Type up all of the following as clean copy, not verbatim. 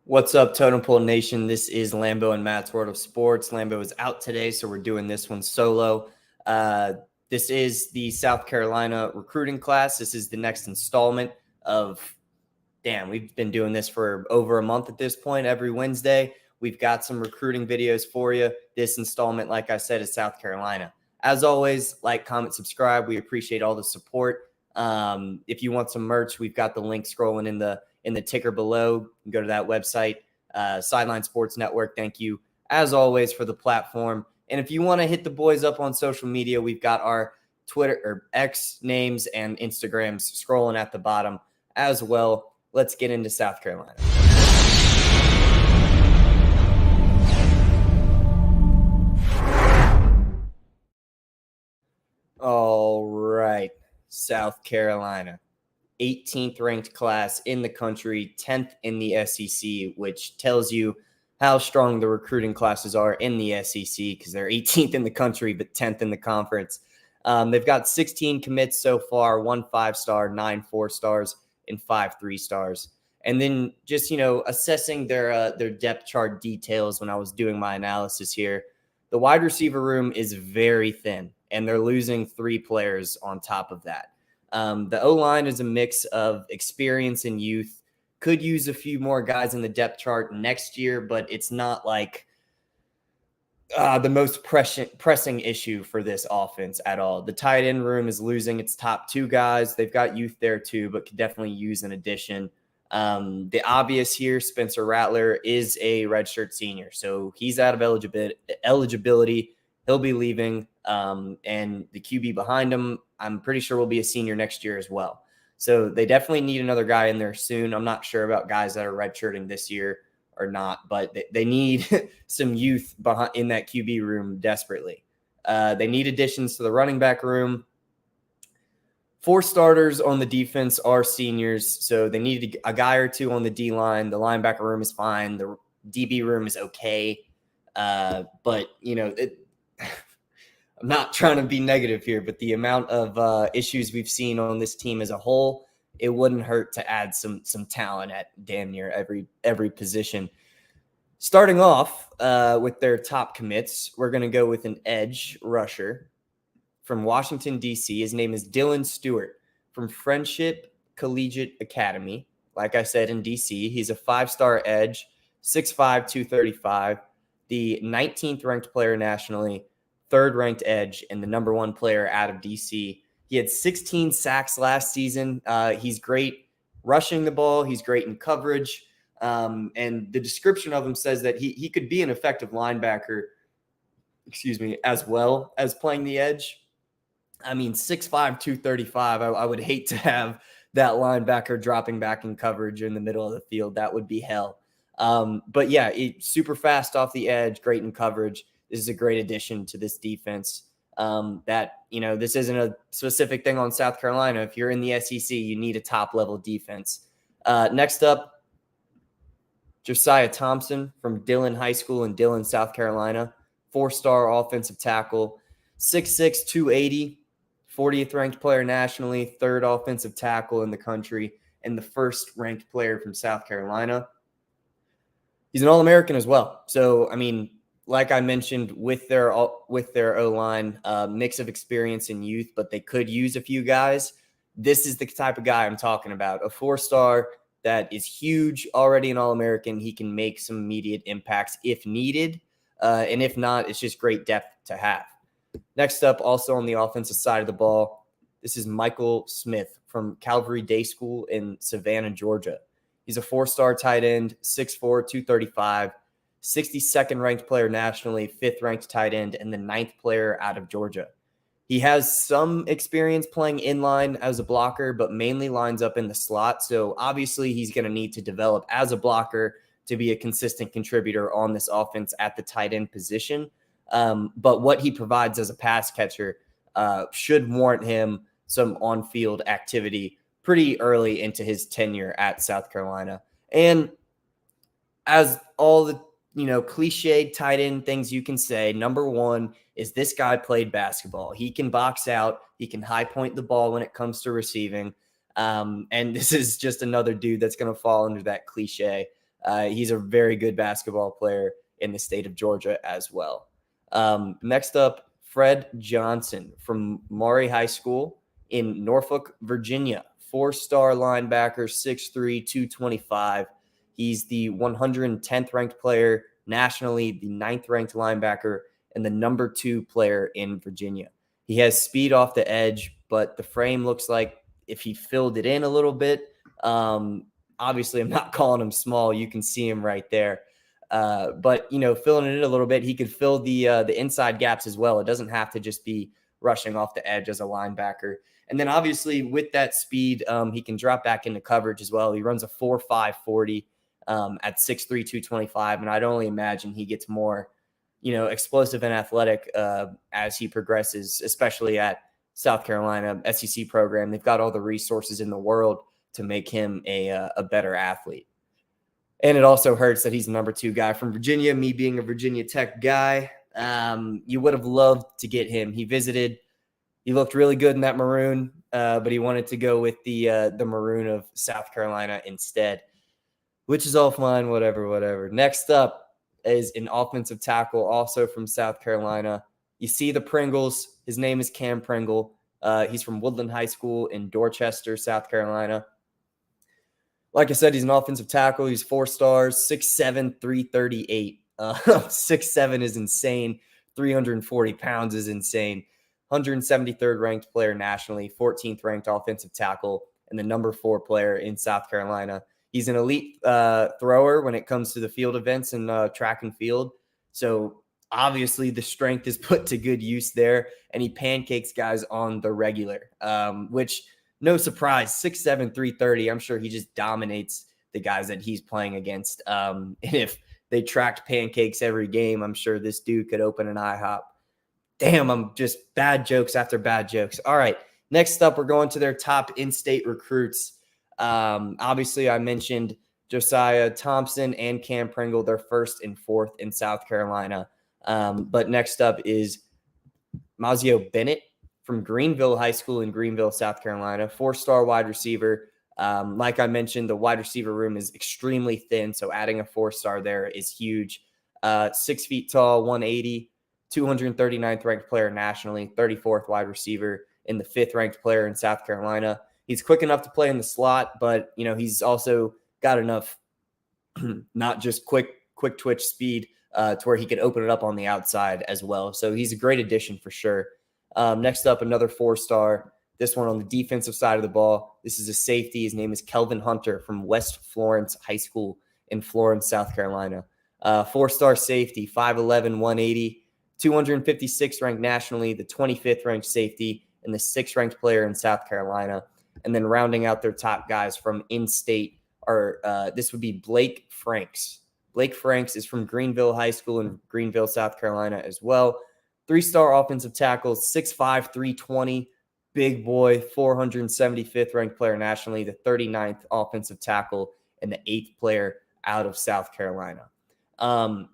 What's up, Totem Pole Nation? This is Lambo and Matt's World of Sports. Lambo is out today, so we're doing this one solo. This is the South Carolina recruiting class. This is the next installment of, we've been doing this for over a month at this point, every Wednesday. We've got some recruiting videos for you. This installment, like I said, is South Carolina. As always, like, comment, subscribe. We appreciate all the support. If you want some merch, we've got the link scrolling in the ticker below. You can go to that website, Sideline Sports Network. Thank you, as always, for the platform. And if you want to hit the boys up on social media, we've got our Twitter or X names and Instagrams scrolling at the bottom as well. Let's get into South Carolina. All right, South Carolina. 18th ranked class in the country, 10th in the SEC, which tells you how strong the recruiting classes are in the SEC because they're 18th in the country, but 10th in the conference. They've got 16 commits so far, 1 5-star, 9 4-stars, and 5 3-stars. And then just, assessing their depth chart details when I was doing my analysis here, the wide receiver room is very thin, and they're losing 3 players on top of that. The O-line is a mix of experience and youth. Could use a few more guys in the depth chart next year, but it's not like the most pressing issue for this offense at all. The tight end room is losing its top 2 guys. They've got youth there too, but could definitely use an addition. The obvious here, Spencer Rattler is a redshirt senior, so he's out of eligibility. He'll be leaving, and the QB behind him, I'm pretty sure will be a senior next year as well. So they definitely need another guy in there soon. I'm not sure about guys that are redshirting this year or not, but they need some youth in that QB room desperately. They need additions to the running back room. 4 starters on the defense are seniors, so they need a guy or 2 on the D-line. The linebacker room is fine. The DB room is okay. But, I'm not trying to be negative here, but the amount of issues we've seen on this team as a whole, it wouldn't hurt to add some talent at damn near every position. Starting off with their top commits, we're going to go with an edge rusher from Washington, D.C. His name is Dylan Stewart from Friendship Collegiate Academy. Like I said, in D.C., he's a 5-star edge, 6'5", 235, the 19th ranked player nationally, 3rd ranked edge, and the number 1 player out of DC. He had 16 sacks last season. He's great rushing the ball. He's great in coverage. And the description of him says that he could be an effective linebacker, as well as playing the edge. I mean, 6'5", 235. I would hate to have that linebacker dropping back in coverage in the middle of the field. That would be hell. But yeah, super fast off the edge, great in coverage. This is a great addition to this defense. This isn't a specific thing on South Carolina. If you're in the SEC, you need a top-level defense. Next up, Josiah Thompson from Dillon High School in Dillon, South Carolina. 4-star offensive tackle, 6'6", 280, 40th ranked player nationally, 3rd offensive tackle in the country, and the 1st ranked player from South Carolina. He's an All-American as well. So, like I mentioned, with their O-line, mix of experience and youth, but they could use a few guys. This is the type of guy I'm talking about. A 4-star that is huge, already an All-American. He can make some immediate impacts if needed. And if not, it's just great depth to have. Next up, also on the offensive side of the ball, this is Michael Smith from Calvary Day School in Savannah, Georgia. He's a 4-star tight end, 6'4", 235. 62nd ranked player nationally, 5th ranked tight end, and the 9th player out of Georgia. He has some experience playing inline as a blocker, but mainly lines up in the slot. So obviously he's going to need to develop as a blocker to be a consistent contributor on this offense at the tight end position. But what he provides as a pass catcher should warrant him some on-field activity pretty early into his tenure at South Carolina. And as all the cliched tight end things you can say, number 1 is this guy played basketball. He can box out. He can high point the ball when it comes to receiving. And this is just another dude that's going to fall under that cliche. He's a very good basketball player in the state of Georgia as well. Next up, Fred Johnson from Maury High School in Norfolk, Virginia. 4-star linebacker, 6'3", 225. He's the 110th ranked player nationally, the 9th ranked linebacker, and the number 2 player in Virginia. He has speed off the edge, but the frame looks like if he filled it in a little bit, obviously I'm not calling him small. You can see him right there. But, filling it in a little bit, he could fill the inside gaps as well. It doesn't have to just be rushing off the edge as a linebacker. And then obviously with that speed, he can drop back into coverage as well. He runs a 4.5 40 at 6'3", 225. And I'd only imagine he gets more, explosive and athletic as he progresses, especially at South Carolina SEC program. They've got all the resources in the world to make him a better athlete. And it also hurts that he's the number 2 guy from Virginia, me being a Virginia Tech guy. You would have loved to get him. He visited. He looked really good in that maroon, but he wanted to go with the maroon of South Carolina instead, which is all fine, whatever. Next up is an offensive tackle, also from South Carolina. You see the Pringles. His name is Cam Pringle. He's from Woodland High School in Dorchester, South Carolina. Like I said, he's an offensive tackle. He's 4 stars, 6'7", 338. 6'7" is insane. 340 pounds is insane. 173rd ranked player nationally, 14th ranked offensive tackle, and the number 4 player in South Carolina. He's an elite thrower when it comes to the field events and track and field. So obviously the strength is put to good use there, and he pancakes guys on the regular, which – no surprise, 6'7", 330. I'm sure he just dominates the guys that he's playing against. And if they tracked pancakes every game, I'm sure this dude could open an IHOP. Damn, I'm just bad jokes after bad jokes. All right, next up, we're going to their top in-state recruits. Obviously, I mentioned Josiah Thompson and Cam Pringle. They're 1st and 4th in South Carolina. But next up is Mazio Bennett from Greenville High School in Greenville, South Carolina, 4-star wide receiver. Like I mentioned, the wide receiver room is extremely thin, so adding a 4-star there is huge. 6 feet tall, 180, 239th ranked player nationally, 34th wide receiver, and the 5th ranked player in South Carolina. He's quick enough to play in the slot, but he's also got enough not just quick twitch speed to where he could open it up on the outside as well. So he's a great addition for sure. Next up, another 4-star, this one on the defensive side of the ball. This is a safety. His name is Kelvin Hunter from West Florence High School in Florence, South Carolina. 4-star safety, 5'11", 180, 256th ranked nationally, the 25th ranked safety, and the 6th ranked player in South Carolina. And then rounding out their top guys from in-state are this would be Blake Franks. Blake Franks is from Greenville High School in Greenville, South Carolina as well. 3-star offensive tackle, 6'5", 320, big boy, 475th ranked player nationally, the 39th offensive tackle, and the 8th player out of South Carolina. And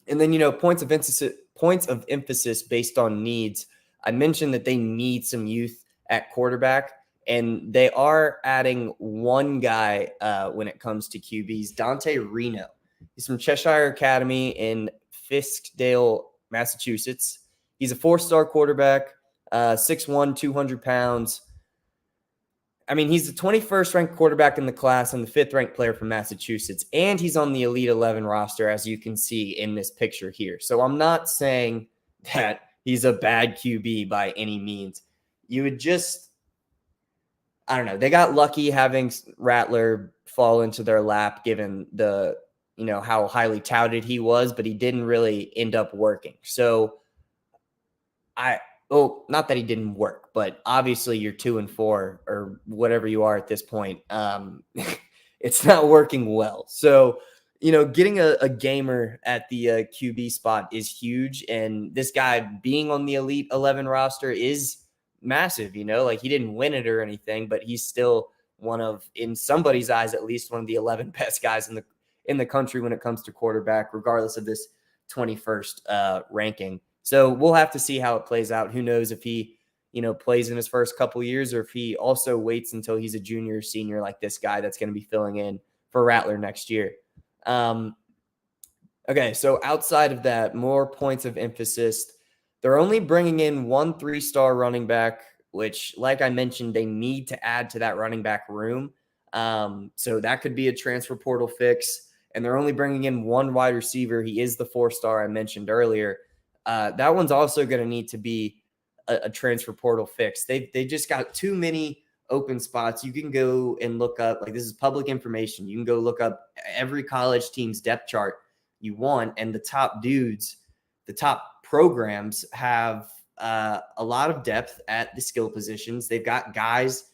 then, points of emphasis based on needs. I mentioned that they need some youth at quarterback, and they are adding one guy when it comes to QBs, Dante Reno. He's from Cheshire Academy in Fiskdale, Massachusetts. He's a 4-star quarterback, 6'1", 200 pounds. I mean, he's the 21st ranked quarterback in the class and the 5th ranked player from Massachusetts. And he's on the Elite 11 roster, as you can see in this picture here. So I'm not saying that he's a bad QB by any means. You would just, I don't know. They got lucky having Rattler fall into their lap, given the, how highly touted he was, but he didn't really end up working. So not that he didn't work, but obviously you're 2-4 or whatever you are at this point. It's not working well. So, getting a gamer at the QB spot is huge. And this guy being on the Elite 11 roster is massive, he didn't win it or anything, but he's still one of, in somebody's eyes, at least one of the 11 best guys in the country when it comes to quarterback, regardless of this 21st ranking. So we'll have to see how it plays out. Who knows if he, plays in his first couple years, or if he also waits until he's a junior or senior like this guy that's going to be filling in for Rattler next year. Okay, so outside of that, more points of emphasis. They're only bringing in 1 3-star running back, which, like I mentioned, they need to add to that running back room. So that could be a transfer portal fix. And they're only bringing in 1 wide receiver. He is the 4-star I mentioned earlier. That one's also going to need to be a transfer portal fix. They just got too many open spots. You can go and look up, like, this is public information. You can go look up every college team's depth chart you want, and the top dudes, the top programs have a lot of depth at the skill positions. They've got guys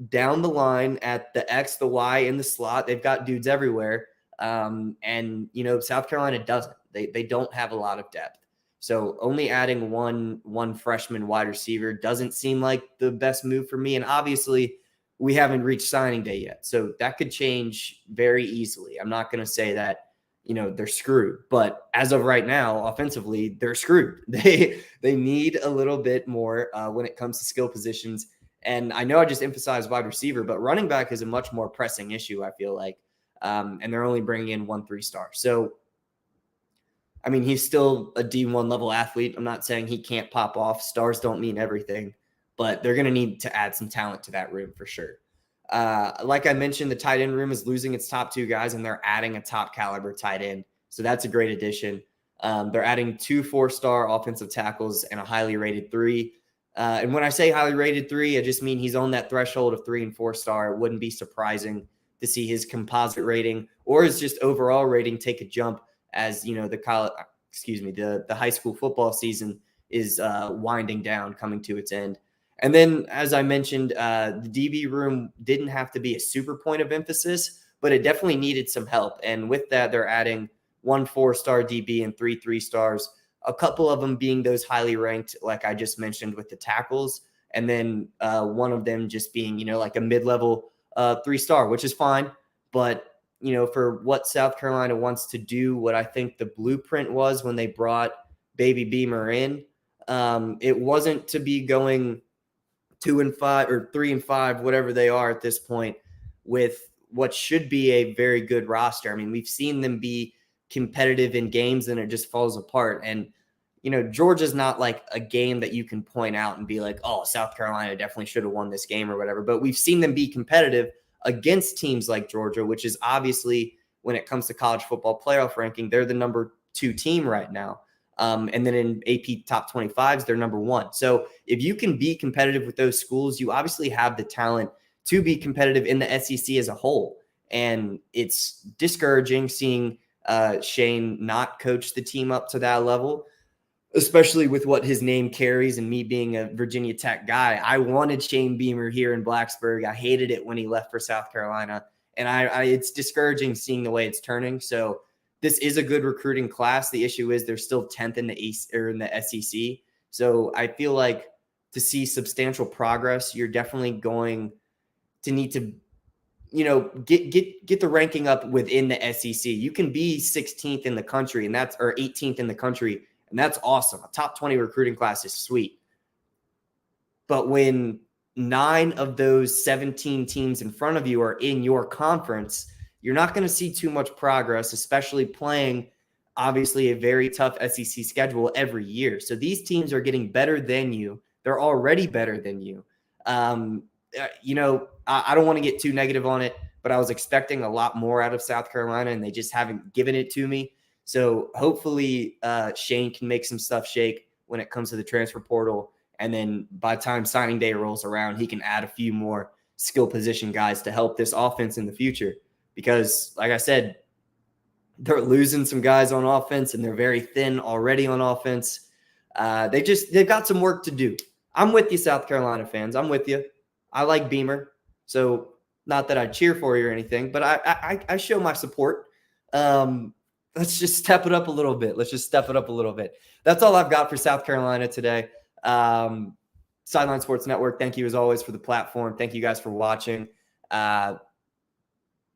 down the line at the X, the Y, in the slot. They've got dudes everywhere. And South Carolina doesn't. They don't have a lot of depth. So only adding one freshman wide receiver doesn't seem like the best move for me. And obviously, we haven't reached signing day yet, so that could change very easily. I'm not going to say that they're screwed, but as of right now, offensively, they're screwed. They need a little bit more when it comes to skill positions. And I know I just emphasized wide receiver, but running back is a much more pressing issue, I feel like. And they're only bringing in 1 3-star. So, I mean, he's still a D1 level athlete. I'm not saying he can't pop off. Stars don't mean everything, but they're going to need to add some talent to that room for sure. Like I mentioned, the tight end room is losing its top 2 guys, and they're adding a top caliber tight end. So that's a great addition. They're adding 2 4-star offensive tackles and a highly rated 3. And when I say highly rated 3, I just mean he's on that threshold of 3 and 4-star. It wouldn't be surprising to see his composite rating or his just overall rating take a jump as the high school football season is winding down, coming to its end. And then, as I mentioned, the DB room didn't have to be a super point of emphasis, but it definitely needed some help. And with that, they're adding 1 4-star DB and 3 3-stars, a couple of them being those highly ranked, like I just mentioned with the tackles, and then one of them just being, like a mid-level 3-star, which is fine. But, for what South Carolina wants to do, what I think the blueprint was when they brought Baby Beamer in, it wasn't to be going 2-5 or 3-5, whatever they are at this point, with what should be a very good roster. I mean, we've seen them be competitive in games and it just falls apart. And, Georgia's not like a game that you can point out and be like, oh, South Carolina definitely should have won this game or whatever. But we've seen them be competitive against teams like Georgia, which is obviously, when it comes to college football playoff ranking, they're the number 2 team right now. And then in AP top 25s, they're number 1. So if you can be competitive with those schools, you obviously have the talent to be competitive in the SEC as a whole. And it's discouraging seeing Shane not coach the team up to that level, especially with what his name carries and me being a Virginia Tech guy. I wanted Shane Beamer here in Blacksburg. I hated it when he left for South Carolina. And it's discouraging seeing the way it's turning. So this is a good recruiting class. The issue is they're still 10th in the East or in the SEC. So I feel like to see substantial progress, you're definitely going to need to, get the ranking up within the SEC. You can be 16th in the country or 18th in the country, and that's awesome. A top 20 recruiting class is sweet. But when 9 of those 17 teams in front of you are in your conference, you're not going to see too much progress, especially playing, obviously, a very tough SEC schedule every year. So these teams are getting better than you. They're already better than you. I don't want to get too negative on it, but I was expecting a lot more out of South Carolina, and they just haven't given it to me. So hopefully Shane can make some stuff shake when it comes to the transfer portal. And then by the time signing day rolls around, he can add a few more skill position guys to help this offense in the future. Because, like I said, they're losing some guys on offense, and they're very thin already on offense. They've got some work to do. I'm with you, South Carolina fans. I'm with you. I like Beamer. So not that I cheer for you or anything, but I show my support. Let's just step it up a little bit. That's all I've got for South Carolina today. Sideline Sports Network, thank you as always for the platform. Thank you guys for watching.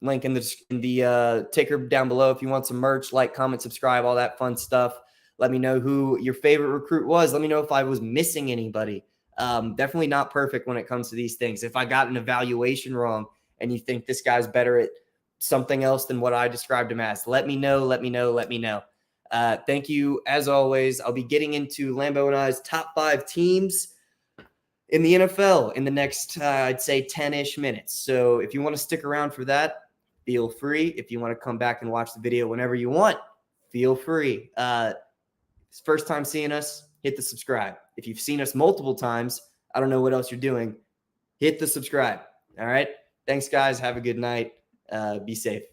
Link in the ticker down below if you want some merch. Like, comment, subscribe, all that fun stuff. Let me know who your favorite recruit was. Let me know if I was missing anybody. Definitely not perfect when it comes to these things. If I got an evaluation wrong and you think this guy's better at something else than what I described him as. Let me know. Let me know. Let me know. Thank you. As always, I'll be getting into Lambo and I's top 5 teams in the NFL in the next, I'd say 10-ish minutes. So if you want to stick around for that, feel free. If you want to come back and watch the video whenever you want, feel free. First time seeing us, hit the subscribe. If you've seen us multiple times, I don't know what else you're doing. Hit the subscribe. All right. Thanks, guys. Have a good night. Be safe.